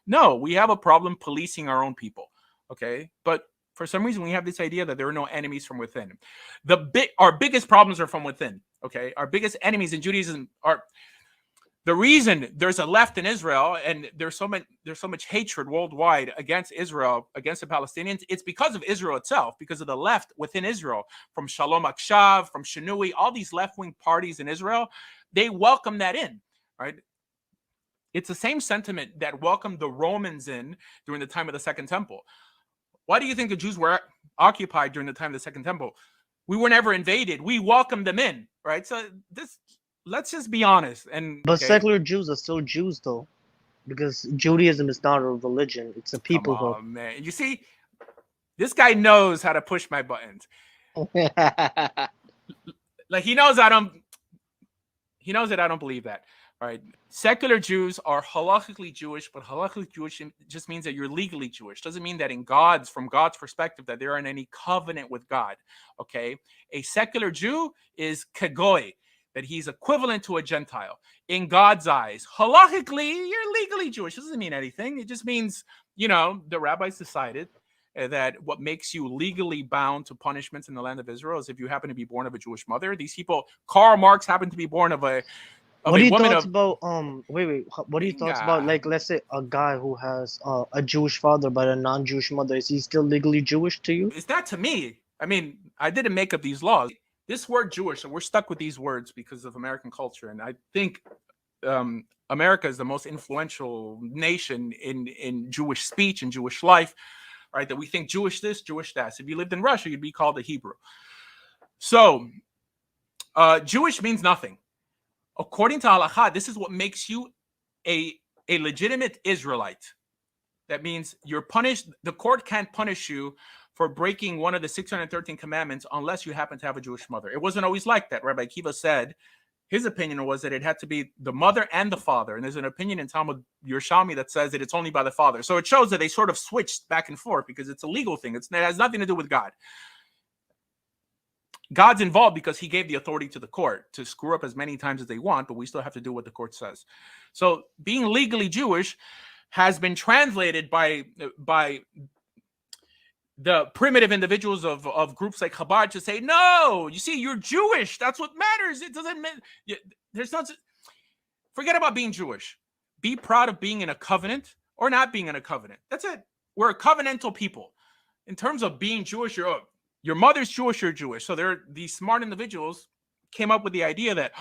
No, we have a problem policing our own people. Okay, but for some reason we have this idea that there are no enemies from within. Our biggest problems are from within. Okay, our biggest enemies in Judaism are the reason there's a left in Israel and there's so much hatred worldwide against Israel, against the Palestinians. It's because of Israel itself, because of the left within Israel, from Shalom Akshav, from Shinui, all these left-wing parties in Israel. They welcome that in, right? It's the same sentiment that welcomed the Romans in during the time of the Second Temple. Why do you think the Jews were occupied during the time of the Second Temple? We were never invaded. We welcomed them in, right? So let's just be honest. But secular Jews are still Jews, though, because Judaism is not a religion; it's a peoplehood. Come on, man. You see, this guy knows how to push my buttons. Like he knows that I don't believe that. All right. Secular Jews are halakhically Jewish, but halakhically Jewish just means that you're legally Jewish. Doesn't mean that from God's perspective, that they are in any covenant with God. Okay. A secular Jew is kagoy, that he's equivalent to a Gentile in God's eyes. Halakhically, you're legally Jewish. It doesn't mean anything. It just means, the rabbis decided that what makes you legally bound to punishments in the land of Israel is if you happen to be born of a Jewish mother. These people, Karl Marx happened to be born of a What are your thoughts about wait? What are your thoughts about, like, let's say a guy who has a Jewish father but a non-Jewish mother? Is he still legally Jewish to you? It's not to me. I mean, I didn't make up these laws. This word Jewish, and we're stuck with these words because of American culture, and I think America is the most influential nation in Jewish speech and Jewish life, right? That we think Jewish this, Jewish that. So if you lived in Russia, you'd be called a Hebrew. So Jewish means nothing. According to halakha, this is what makes you a legitimate Israelite. That means you're punished. The court can't punish you for breaking one of the 613 commandments unless you happen to have a Jewish mother. It wasn't always like that. Rabbi Akiva said his opinion was that it had to be the mother and the father. And there's an opinion in Talmud Yerushalmi that says that it's only by the father. So it shows that they sort of switched back and forth because it's a legal thing. It has nothing to do with God. God's involved because he gave the authority to the court to screw up as many times as they want, but we still have to do what the court says. So being legally Jewish has been translated by the primitive individuals of groups like Chabad to say, no, you see, you're Jewish. That's what matters. It doesn't mean forget about being Jewish. Be proud of being in a covenant or not being in a covenant. That's it. We're a covenantal people. In terms of being Jewish, your mother's Jewish, you're Jewish. So these smart individuals came up with the idea that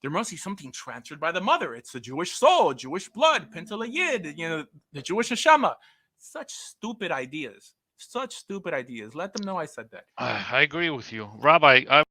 there must be something transferred by the mother. It's the Jewish soul, Jewish blood, Pintel Yid, the Jewish Neshama. Such stupid ideas. Let them know I said that. I agree with you, Rabbi.